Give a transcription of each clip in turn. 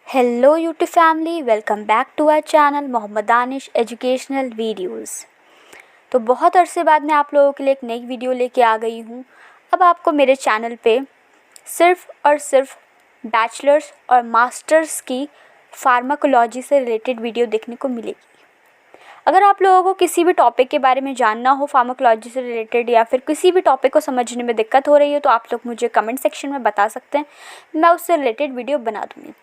Hello YouTube family, welcome back to our channel Mohammad Danish educational videos. तो बहुत अरसे बाद मैं आप लोगों के लिए एक नई वीडियो लेके आ गई हूँ। अब आपको मेरे चैनल पे सिर्फ़ और सिर्फ बैचलर्स और मास्टर्स की फार्माकोलॉजी से रिलेटेड वीडियो देखने को मिलेगी। अगर आप लोगों को किसी भी टॉपिक के बारे में जानना हो फार्माकोलॉजी से रिलेटेड या फिर किसी भी टॉपिक को समझने में दिक्कत हो रही है तो आप लोग मुझे कमेंट सेक्शन में बता सकते हैं, मैं उससे रिलेटेड वीडियो बना दूँगी।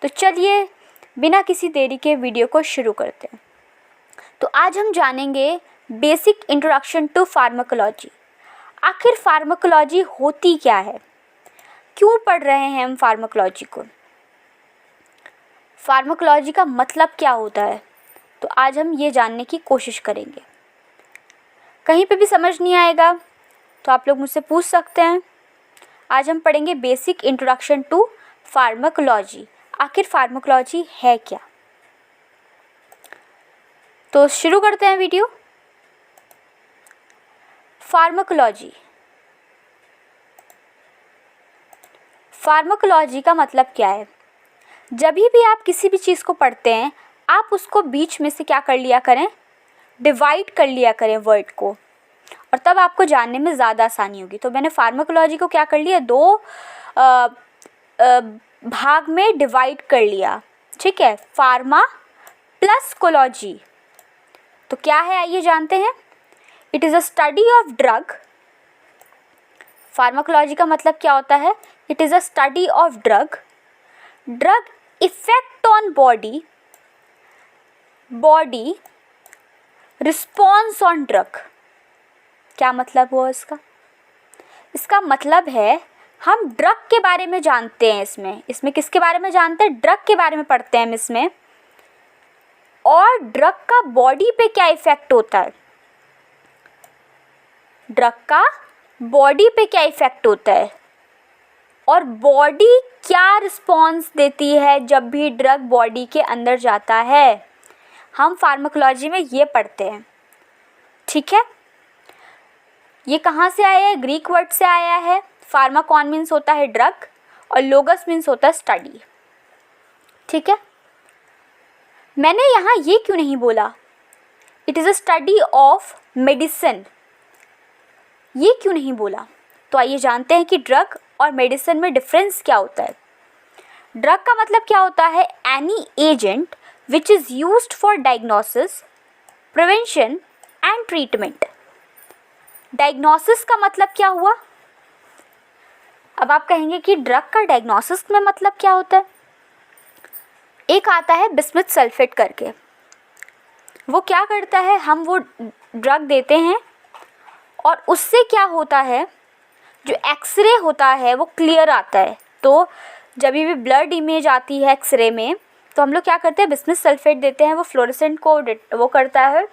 तो चलिए बिना किसी देरी के वीडियो को शुरू करते हैं। तो आज हम जानेंगे बेसिक इंट्रोडक्शन टू फार्माकोलॉजी। आखिर फार्माकोलॉजी होती क्या है, क्यों पढ़ रहे हैं हम फार्माकोलॉजी को, फार्माकोलॉजी का मतलब क्या होता है, तो आज हम ये जानने की कोशिश करेंगे। कहीं पे भी समझ नहीं आएगा तो आप लोग मुझसे पूछ सकते हैं। आज हम पढ़ेंगे बेसिक इंट्रोडक्शन टू फार्माकोलॉजी। आखिर फार्माकोलॉजी है क्या, तो शुरू करते हैं वीडियो। फार्माकोलॉजी का मतलब क्या है? जब भी आप किसी भी चीज़ को पढ़ते हैं आप उसको बीच में से क्या कर लिया करें, डिवाइड कर लिया करें वर्ड को, और तब आपको जानने में ज़्यादा आसानी होगी। तो मैंने फार्माकोलॉजी को क्या कर लिया, दो भाग में डिवाइड कर लिया। ठीक है, फार्मा प्लस कोलॉजी। तो क्या है आइए जानते हैं। It is a study of drug. Pharmacology का मतलब क्या होता है? It is a study of drug effect on body response on drug. क्या मतलब हुआ इसका? इसका मतलब है हम ड्रग के बारे में जानते हैं। इसमें किसके बारे में जानते हैं? ड्रग के बारे में पढ़ते हैं हम इसमें। और ड्रग का बॉडी पे क्या इफेक्ट होता है, ड्रग का बॉडी पे क्या इफेक्ट होता है, और बॉडी क्या रिस्पॉन्स देती है जब भी ड्रग बॉडी के अंदर जाता है। हम फार्माकोलॉजी में ये पढ़ते हैं। ठीक है, ये कहाँ से आया है? ग्रीक वर्ड से आया है। फार्माकॉन मीन्स होता है ड्रग और लोगस मीन्स होता है स्टडी। ठीक है, मैंने यहाँ ये क्यों नहीं बोला it is a study of medicine, ये क्यों नहीं बोला? तो आइए जानते हैं कि ड्रग और मेडिसिन में डिफरेंस क्या होता है। ड्रग का मतलब क्या होता है? Any agent which is used for diagnosis, prevention and treatment. Diagnosis का मतलब क्या हुआ? अब आप कहेंगे कि ड्रग का डायग्नोसिस में मतलब क्या होता है? एक आता है बिस्मुथ सल्फेट करके, वो क्या करता है, हम वो ड्रग देते हैं और उससे क्या होता है, जो एक्सरे होता है वो क्लियर आता है। तो जब भी ब्लड इमेज आती है एक्सरे में तो हम लोग क्या करते हैं, बिस्मुथ सल्फेट देते हैं, वो फ्लोरेसेंट को वो करता है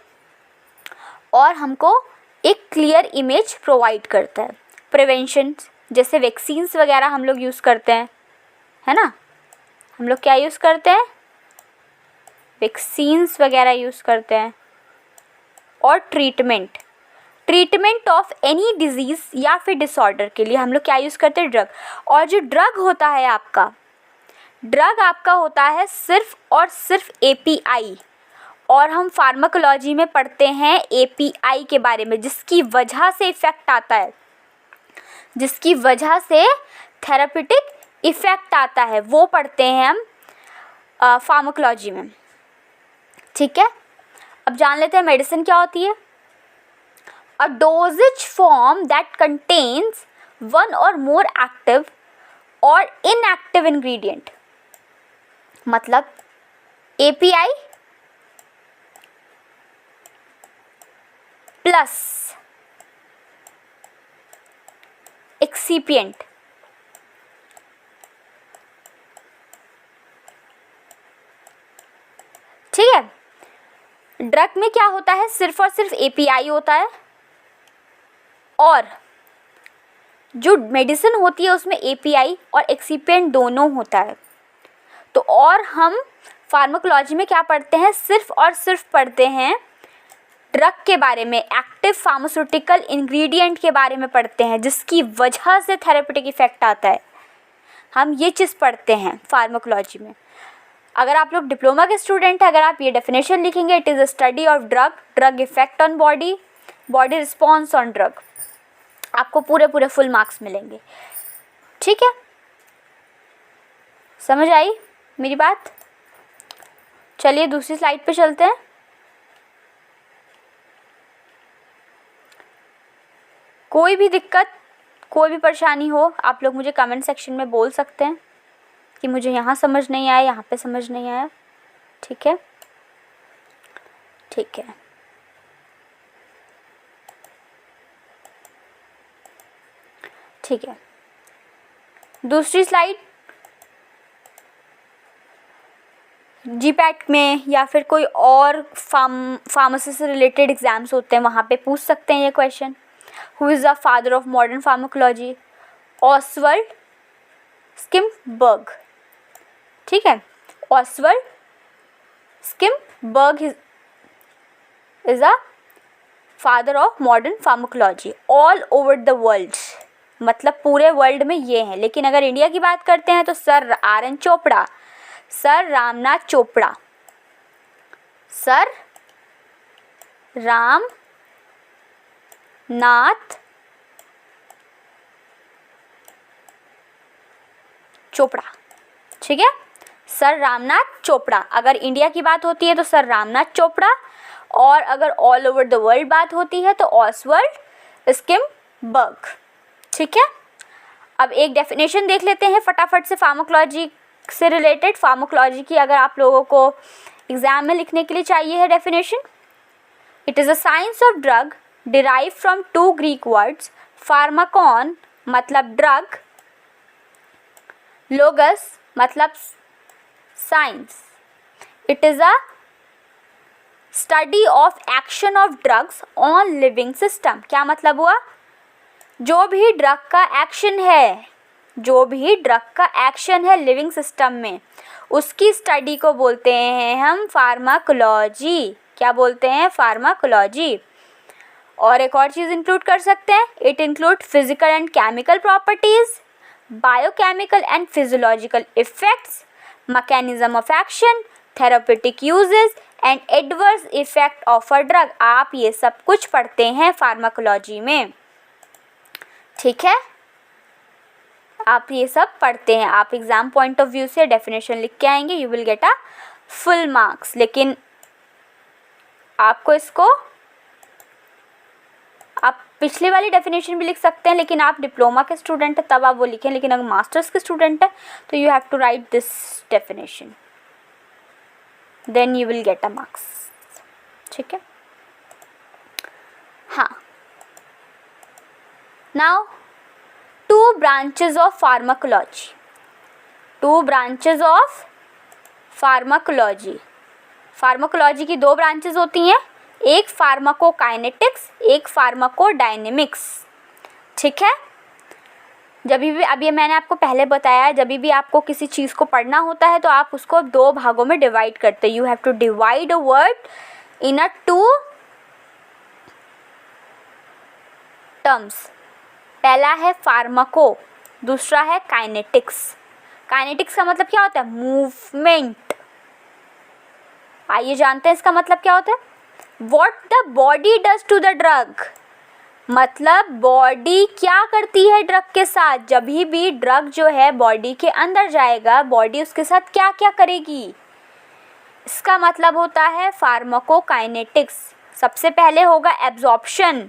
और हमको एक क्लियर इमेज प्रोवाइड करता है। प्रिवेंशन जैसे वैक्सीन्स वगैरह हम लोग यूज़ करते हैं, है ना, हम लोग क्या यूज़ करते हैं, वैक्सीन्स वगैरह यूज़ करते हैं। और ट्रीटमेंट ऑफ एनी डिजीज़ या फिर डिसऑर्डर के लिए हम लोग क्या यूज़ करते हैं, ड्रग। और जो ड्रग होता है आपका होता है सिर्फ और सिर्फ एपीआई। और हम फार्माकोलॉजी में पढ़ते हैं एपीआई के बारे में, जिसकी वजह से इफ़ेक्ट आता है, जिसकी वजह से थेराप्यूटिक इफ़ेक्ट आता है, वो पढ़ते हैं हम फार्माकोलॉजी में। ठीक है, अब जान लेते हैं मेडिसिन क्या होती है। A dosage form that contains one or more active और इनएक्टिव इंग्रेडिएंट। मतलब एपीआई प्लस एक्सिपिएंट। ठीक है, ड्रग में क्या होता है, सिर्फ और सिर्फ एपीआई होता है, और जो मेडिसिन होती है उसमें एपीआई और एक्सिपिएंट दोनों होता है। तो और हम फार्माकोलॉजी में क्या पढ़ते हैं, सिर्फ और सिर्फ पढ़ते हैं ड्रग के बारे में, एक्टिव फार्मास्यूटिकल इंग्रेडिएंट के बारे में पढ़ते हैं, जिसकी वजह से थेरेप्यूटिक इफेक्ट आता है। हम ये चीज़ पढ़ते हैं फार्माकोलॉजी में। अगर आप लोग डिप्लोमा के स्टूडेंट हैं, अगर आप ये डेफिनेशन लिखेंगे, it is a study of drug effect on body response on drug, आपको पूरे फुल मार्क्स मिलेंगे। ठीक है, समझ आई मेरी बात? चलिए दूसरी स्लाइड पे चलते हैं। कोई भी दिक्कत, कोई भी परेशानी हो, आप लोग मुझे कमेंट सेक्शन में बोल सकते हैं कि मुझे यहाँ समझ नहीं आया, यहाँ पे समझ नहीं आया। ठीक है, ठीक है। ठीक है, दूसरी स्लाइड। जीपैट में या फिर कोई और फार्मेसी से रिलेटेड एग्जाम्स होते हैं, वहाँ पे पूछ सकते हैं ये question. Who is the father of modern pharmacology? Oswald Schmiedeberg. ठीक है, Oswald Schmiedeberg is a father of modern pharmacology all over the world, मतलब पूरे वर्ल्ड में ये हैं। लेकिन अगर इंडिया की बात करते हैं तो sir RN Chopra, sir Ramnath Chopra, sir Ramnath Chopra. ठीक है, सर रामनाथ चोपड़ा। अगर इंडिया की बात होती है तो सर रामनाथ चोपड़ा, और अगर ऑल ओवर द वर्ल्ड बात होती है तो ऑसवर्ल्ड स्किम्बर्ग। ठीक है, अब एक डेफिनेशन देख लेते हैं फटाफट से फार्माकोलॉजी से रिलेटेड। फार्माकोलॉजी की अगर आप लोगों को एग्जाम में लिखने के लिए चाहिए है definition, it is a science of drug derive from 2 Greek words, Pharmacon मतलब ड्रग, लोगस मतलब science. It is a study of action of drugs on living system. क्या मतलब हुआ? जो भी ड्रग का एक्शन है, जो भी ड्रग का एक्शन है लिविंग सिस्टम में, उसकी स्टडी को बोलते हैं हम फार्माकोलॉजी। क्या बोलते हैं? फार्माकोलॉजी। और एक और चीज़ इंक्लूड कर सकते हैं, it include physical and chemical properties, biochemical and physiological effects, mechanism of action, therapeutic uses and adverse effect of a drug. आप ये सब कुछ पढ़ते हैं फार्माकोलॉजी में। ठीक है, आप ये सब पढ़ते हैं। आप एग्जाम पॉइंट ऑफ व्यू से डेफिनेशन लिख के आएंगे, you will get a full marks. लेकिन आपको इसको, आप पिछले वाली डेफिनेशन भी लिख सकते हैं, लेकिन आप डिप्लोमा के स्टूडेंट हैं तब आप वो लिखें। लेकिन अगर मास्टर्स के स्टूडेंट हैं तो you have to write this definition, then you will get a marks. ठीक है, हाँ। Now 2 branches of pharmacology. 2 branches of pharmacology. Pharmacology की 2 ब्रांचेस होती हैं, एक फार्माकोकाइनेटिक्स, एक फार्माकोडायनेमिक्स। ठीक है, जब भी, अभी मैंने आपको पहले बताया, जब भी आपको किसी चीज़ को पढ़ना होता है तो आप उसको 2 भागों में डिवाइड करते हैं। You have to divide a word in a 2 terms. पहला है फार्माको, दूसरा है काइनेटिक्स। काइनेटिक्स का मतलब क्या होता है? मूवमेंट। आइए जानते हैं इसका मतलब क्या होता है। What the body does to the drug, मतलब बॉडी क्या करती है ड्रग के साथ। जब भी ड्रग जो है बॉडी के अंदर जाएगा, बॉडी उसके साथ क्या क्या करेगी, इसका मतलब होता है फार्माकोकाइनेटिक्स। सबसे पहले होगा एब्जॉर्प्शन,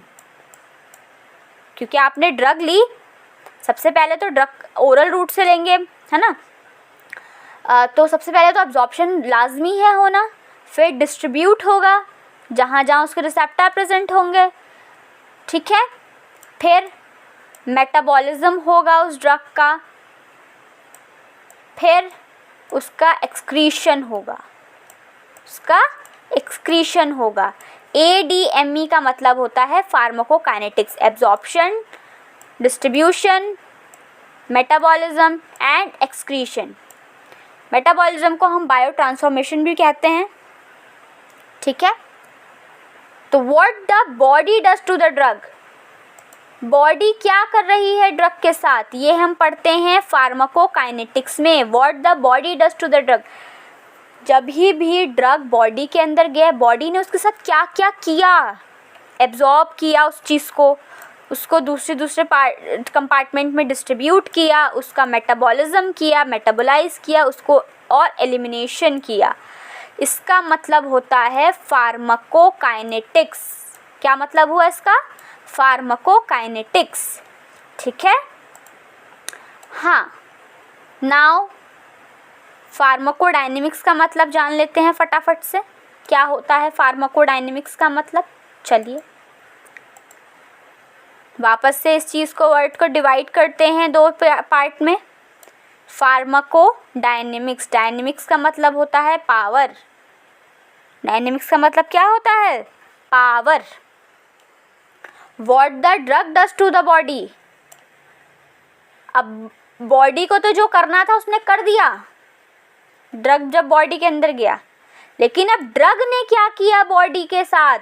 क्योंकि आपने ड्रग ली, सबसे पहले तो ड्रग ओरल रूट से लेंगे, है ना, तो सबसे पहले तो एब्जॉर्प्शन लाजमी है होना, फिर डिस्ट्रीब्यूट होगा जहाँ जहाँ उसके रिसेप्टर प्रेजेंट होंगे। ठीक है, फिर मेटाबॉलिज्म होगा उस ड्रग का, फिर उसका एक्सक्रीशन होगा, ADME का मतलब होता है pharmacokinetics, absorption, distribution, metabolism and excretion. Metabolism को हम बायो ट्रांसफॉर्मेशन भी कहते हैं। ठीक है, तो what the body does to the drug, body क्या कर रही है ड्रग के साथ, ये हम पढ़ते हैं फार्माकोकाइनेटिक्स में। What the body does to the drug, जब भी ड्रग बॉडी के अंदर गया, बॉडी ने उसके साथ क्या क्या किया, एब्जॉर्ब किया उस चीज़ को, उसको दूसरे कंपार्टमेंट में डिस्ट्रीब्यूट किया, उसका मेटाबॉलिज्म किया, मेटाबोलाइज किया उसको और एलिमिनेशन किया। इसका मतलब होता है फार्माकोकाइनेटिक्स। क्या मतलब हुआ इसका? फार्माकोकाइनेटिक्स। ठीक है। हाँ, नाउ फार्माकोडायनेमिक्स का मतलब जान लेते हैं फटाफट से। क्या होता है फार्माकोडायनेमिक्स का मतलब? चलिए वापस से इस चीज़ को, वर्ड को डिवाइड करते हैं दो पार्ट में। फार्माकोडायनेमिक्स, डायनेमिक्स का मतलब होता है पावर, डायनेमिक्स का मतलब क्या होता है? Power. What the drug does to the body. अब बॉडी को तो जो करना था उसने कर दिया, ड्रग जब बॉडी के अंदर गया, लेकिन अब ड्रग ने क्या किया बॉडी के साथ?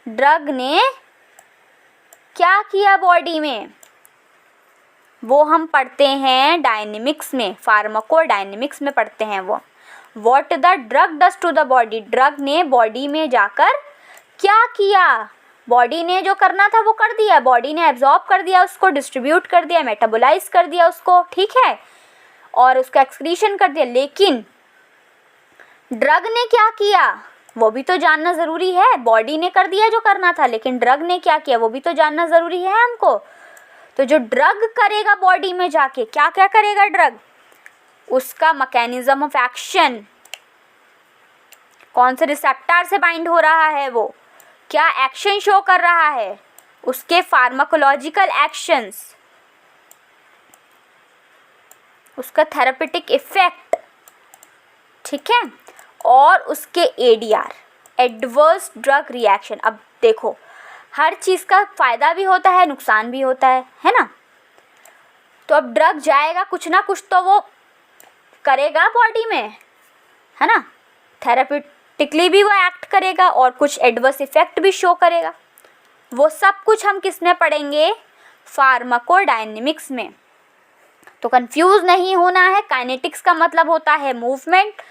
ड्रग ने क्या किया बॉडी में, वो हम पढ़ते हैं डायनेमिक्स में, फार्माकोडायनेमिक्स में पढ़ते हैं वो। What the drug does to the body, drug ने बॉडी में जाकर क्या किया? बॉडी ने जो करना था वो कर दिया, बॉडी ने एब्जॉर्ब कर दिया, उसको डिस्ट्रीब्यूट कर दिया, मेटाबोलाइज कर दिया उसको, ठीक है, और उसका एक्सक्रीशन कर दिया। लेकिन ड्रग ने क्या किया वो भी तो जानना ज़रूरी है। बॉडी ने कर दिया जो करना था, लेकिन ड्रग ने क्या किया वो भी तो जानना ज़रूरी है हमको। तो जो ड्रग करेगा बॉडी में जाके, क्या क्या करेगा ड्रग, उसका मैकेनिज्म ऑफ एक्शन, कौन से रिसेप्टर से बाइंड हो रहा है, वो क्या एक्शन शो कर रहा है, उसके फार्माकोलॉजिकल एक्शंस, उसका थेरेपेटिक इफेक्ट, ठीक है, और उसके एडीआर, एडवर्स ड्रग रिएक्शन। अब देखो, हर चीज़ का फ़ायदा भी होता है, नुकसान भी होता है ना। तो अब ड्रग जाएगा, कुछ ना कुछ तो वो करेगा बॉडी में, है ना, थेरेपेटिकली भी वो एक्ट करेगा और कुछ एडवर्स इफेक्ट भी शो करेगा। वो सब कुछ हम किस में पढ़ेंगे? फार्माकोडायनेमिक्स में। तो कंफ्यूज नहीं होना है। काइनेटिक्स का मतलब होता है मूवमेंट।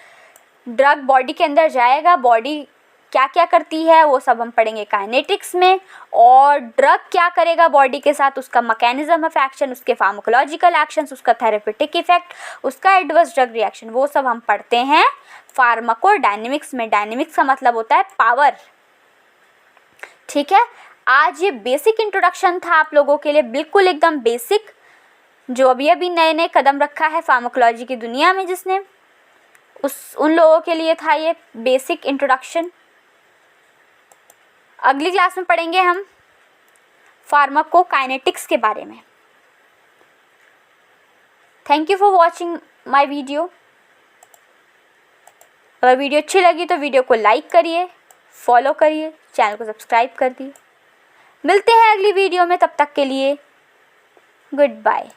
ड्रग बॉडी के अंदर जाएगा, बॉडी क्या क्या करती है वो सब हम पढ़ेंगे काइनेटिक्स में। और ड्रग क्या करेगा बॉडी के साथ, उसका मैकेनिज्म ऑफ एक्शन, उसके फार्माकोलॉजिकल एक्शंस, उसका थेरेपेटिक इफेक्ट, उसका एडवर्स ड्रग रिएक्शन, वो सब हम पढ़ते हैं फार्माकोडायनेमिक्स में। डायनेमिक्स का मतलब होता है पावर। ठीक है, आज ये बेसिक इंट्रोडक्शन था आप लोगों के लिए, बिल्कुल एकदम बेसिक, जो अभी नए नए कदम रखा है फार्माकोलॉजी की दुनिया में जिसने, उन लोगों के लिए था ये बेसिक इंट्रोडक्शन। अगली क्लास में पढ़ेंगे हम फार्माकोकाइनेटिक्स के बारे में। Thank you for watching my video. अगर वीडियो अच्छी लगी तो वीडियो को लाइक करिए, फॉलो करिए, चैनल को सब्सक्राइब कर दिए। मिलते हैं अगली वीडियो में, तब तक के लिए गुड बाय।